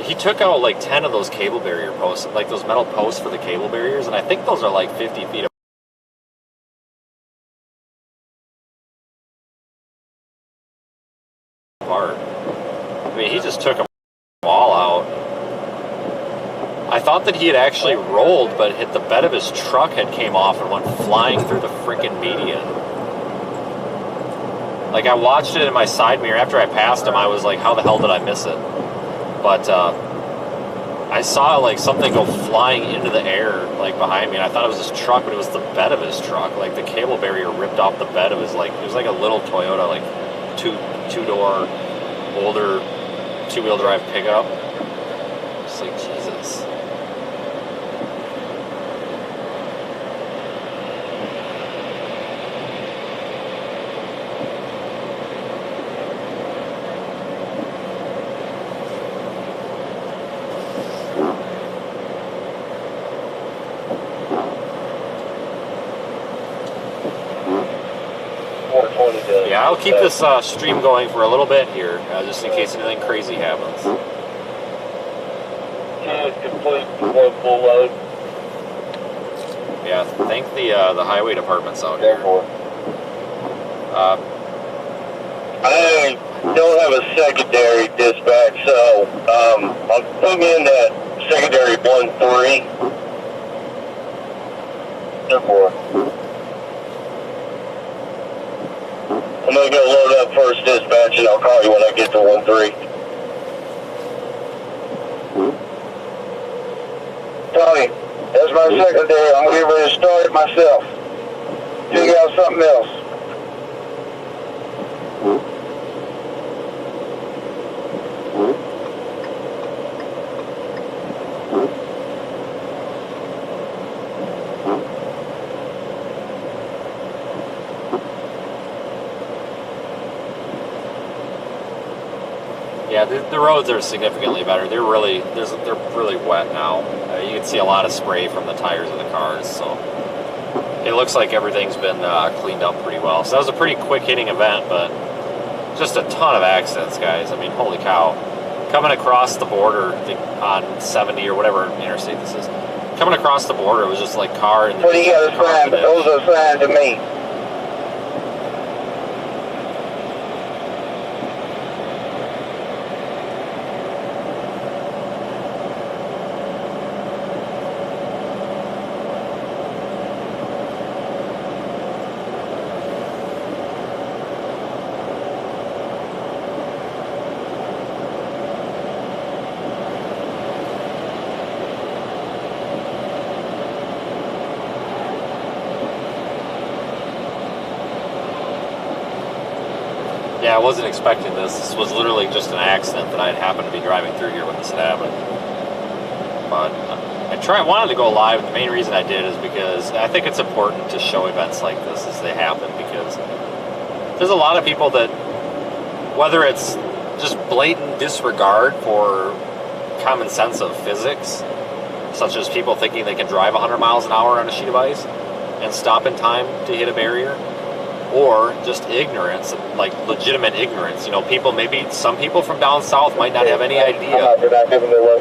He took out like 10 of those cable barrier posts, like those metal posts for the cable barriers, and I think those are like 50 feet apart. I mean, he just took them all out. I thought that he had actually rolled, but the bed of his truck had came off and went flying through the freaking median. Like, I watched it in my side mirror. After I passed him, I was like, how the hell did I miss it? But I saw like something go flying into the air like behind me, and I thought it was his truck, but it was the bed of his truck. Like, the cable barrier ripped off the bed of his, like, it was like a little Toyota, like two-door, older, two-wheel drive pickup. Just like, Jesus. Yeah, I'll keep this stream going for a little bit here, just in case anything crazy happens. Complete full load. Yeah, thank the highway department's out here. I don't have a secondary dispatch, so I'll plug in that secondary 1-3. 10-4. I'm gonna go load up first dispatch, and I'll call you when I get to 1-3. Tony, that's my secondary. I'm getting ready to start it myself. Figure out something else. Yeah, the roads are significantly better. They're really wet now. You can see a lot of spray from the tires of the cars, so it looks like everything's been cleaned up pretty well. So that was a pretty quick hitting event, but just a ton of accidents, guys. I mean, holy cow. Coming across the border on 70 or whatever interstate this is, coming across the border, it was just like car and What do you got assigned? Those are assigned to me. Yeah, I wasn't expecting this. This was literally just an accident that I had happened to be driving through here when this had happened. But I wanted to go live. The main reason I did is because I think it's important to show events like this as they happen, because there's a lot of people that, whether it's just blatant disregard for common sense of physics, such as people thinking they can drive 100 miles an hour on a sheet of ice and stop in time to hit a barrier, or just ignorance, like legitimate ignorance. You know, some people from down south might not have any idea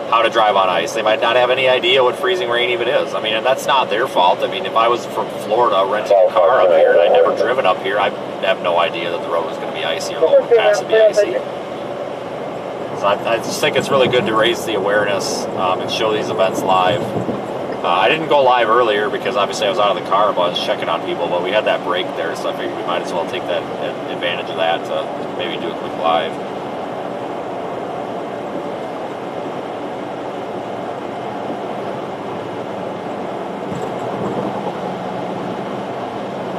how to drive on ice. They might not have any idea what freezing rain even is. I mean, and that's not their fault. I mean, if I was from Florida renting a car up here and I'd never driven up here, I'd have no idea that the road was going to be icy or the overpass would be icy. So I just think it's really good to raise the awareness and show these events live. I didn't go live earlier because obviously I was out of the car a bunch checking on people, but we had that break there, so I figured we might as well take that advantage of that to maybe do a quick live.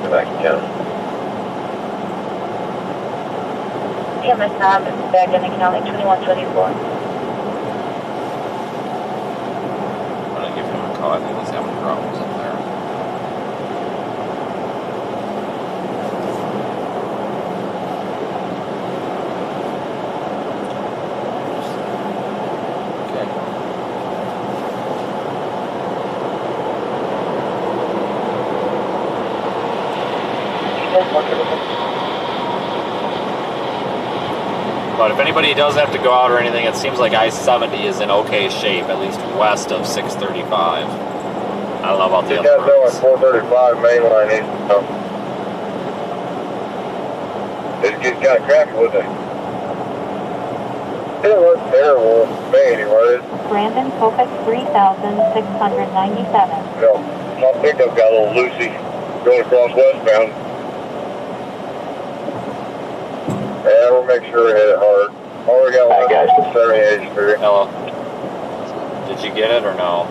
Go back to Jones. TMS time is back in County 2124. I think he's having problems up there. But if anybody does have to go out or anything, it seems like I-70 is in okay shape, at least west of 635. I don't know about the other roads. 435 main line east. It's getting kind of crappy, wasn't it? It was terrible. Me anyway. Brandon Focus 3697. No, my pickup got a little loosey going across westbound. Yeah, we'll make sure we hit it hard. Already got one guys to 78 Street. Hello. Did you get it or no?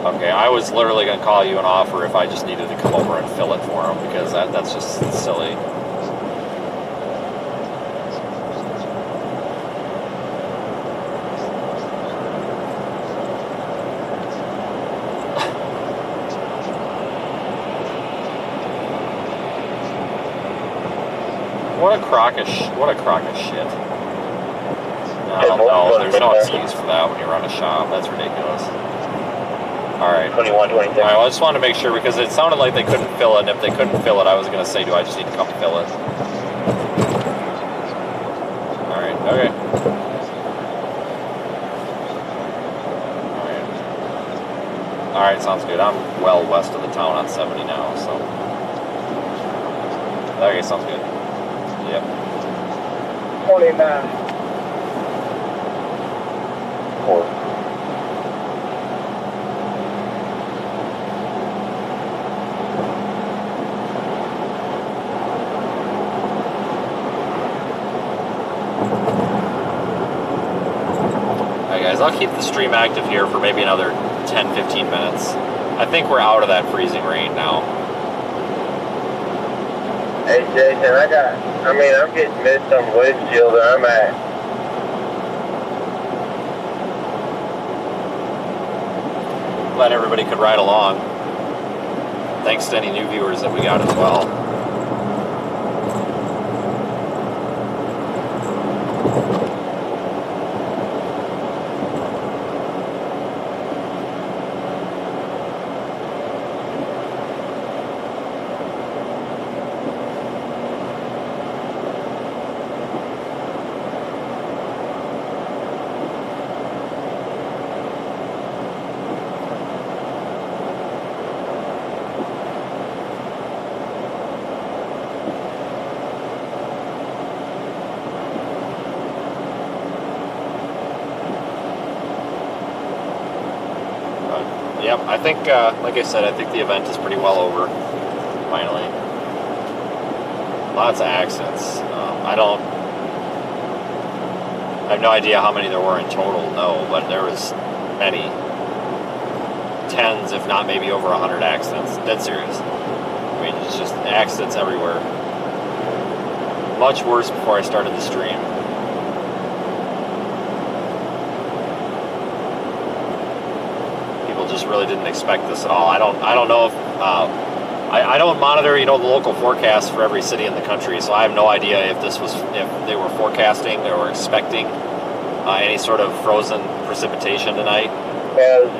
Okay, I was literally going to call you and offer if I just needed to come over and fill it for him, because that's just silly. What a crock of shit. No, there's no excuse for that when you run a shop. That's ridiculous. All right. 21, 26. All right, well, I just wanted to make sure because it sounded like they couldn't fill it, and if they couldn't fill it, I was going to say, do I just need to come fill it? All right, okay. All right, sounds good. I'm well west of the town on 70 now, so. Okay, sounds good. Yep. 29. 4. Alright guys, I'll keep the stream active here for maybe another 10-15 minutes. I think we're out of that freezing rain now. Hey Jason, I'm getting missed on windshield where I'm at. Glad everybody could ride along. Thanks to any new viewers that we got as well. Yep, I think, like I said, I think the event is pretty well over, finally. Lots of accidents. I have no idea how many there were in total, no, but there was many. Tens, if not maybe over 100 accidents. Dead serious. I mean, it's just accidents everywhere. Much worse before I started the stream. Just really didn't expect this at all. I don't know if I don't monitor, the local forecast for every city in the country, so I have no idea if they were forecasting or expecting any sort of frozen precipitation tonight.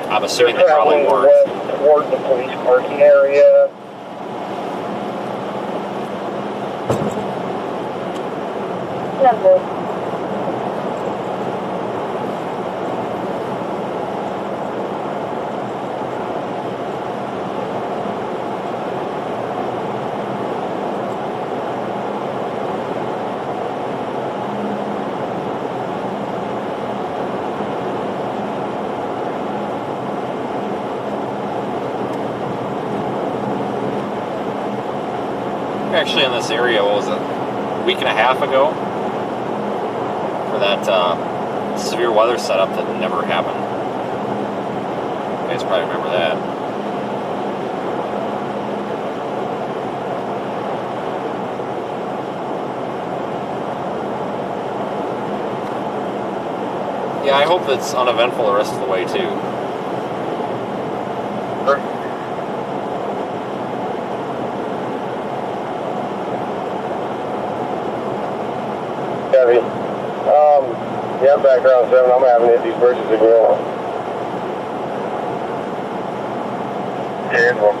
I'm assuming they probably weren't. Toward the police parking area. Number. Actually in this area, what was it, a week and a half ago, for that severe weather setup that never happened. You guys probably remember that. Yeah, I hope it's uneventful the rest of the way too. Yeah, background 7, I'm having to hit these bridges again. Careful.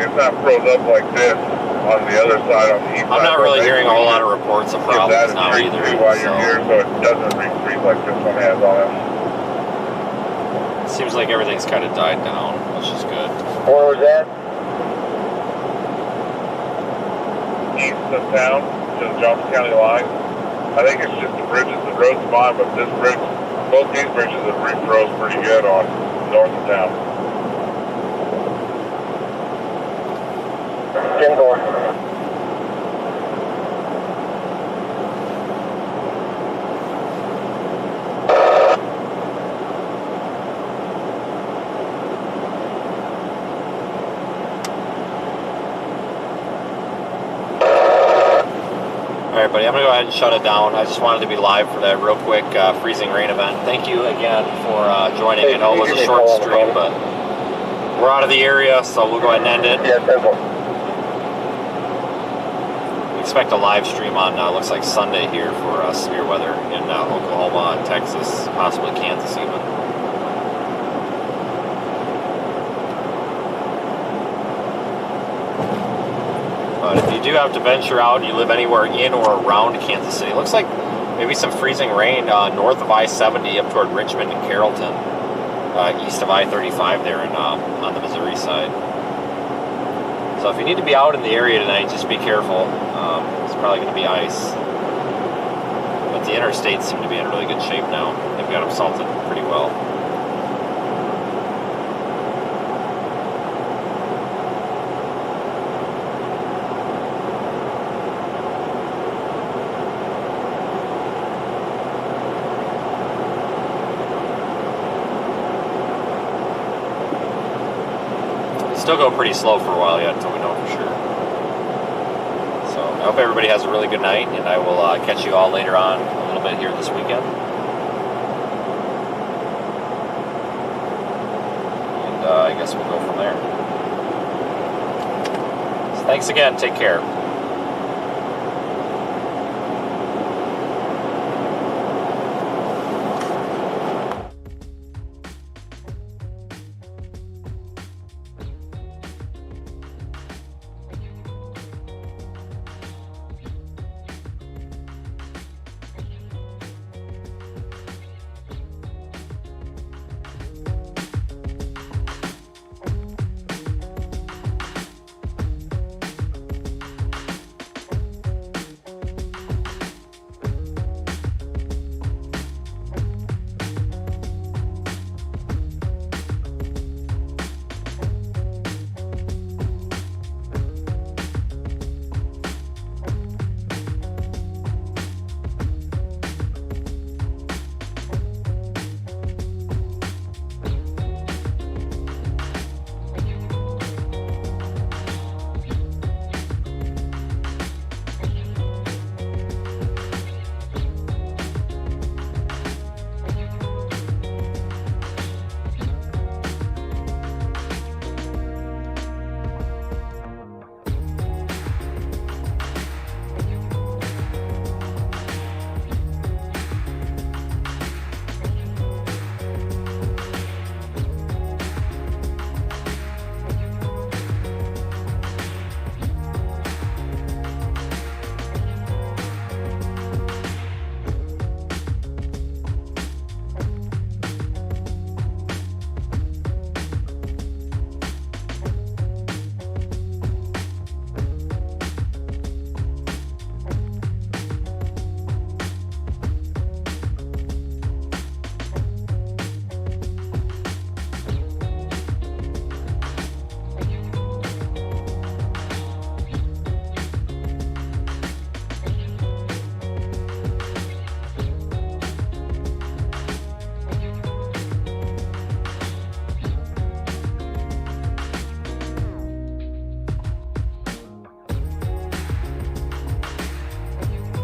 It's not froze up like this on the other side on the east side. I'm not really hearing a whole lot of reports of problems now either. While you're here, so it doesn't refreeze like this one has on it. Seems like everything's kind of died down, which is good. Where was that? East of town, to the Johnson County line. I think it's just the bridges. The road's fine, but this bridge, both these bridges have refroze pretty good on north of town. 10-4. everybody. I'm going to go ahead and shut it down. I just wanted to be live for that real quick freezing rain event. Thank you again for joining. I know it was a short stream, but we're out of the area, so we'll go ahead and end it. Yeah, 10-4. We expect a live stream on, looks like Sunday here for severe weather in Oklahoma, Texas, possibly Kansas even. But if you do have to venture out and you live anywhere in or around Kansas City, it looks like maybe some freezing rain north of I-70 up toward Richmond and Carrollton, east of I-35 there on the Missouri side. So if you need to be out in the area tonight, just be careful. It's probably going to be ice. But the interstates seem to be in really good shape now. They've got them salted pretty well. Still go pretty slow for a while yet until we know for sure. So I hope everybody has a really good night, and I will catch you all later on a little bit here this weekend. And I guess we'll go from there. So thanks again. Take care.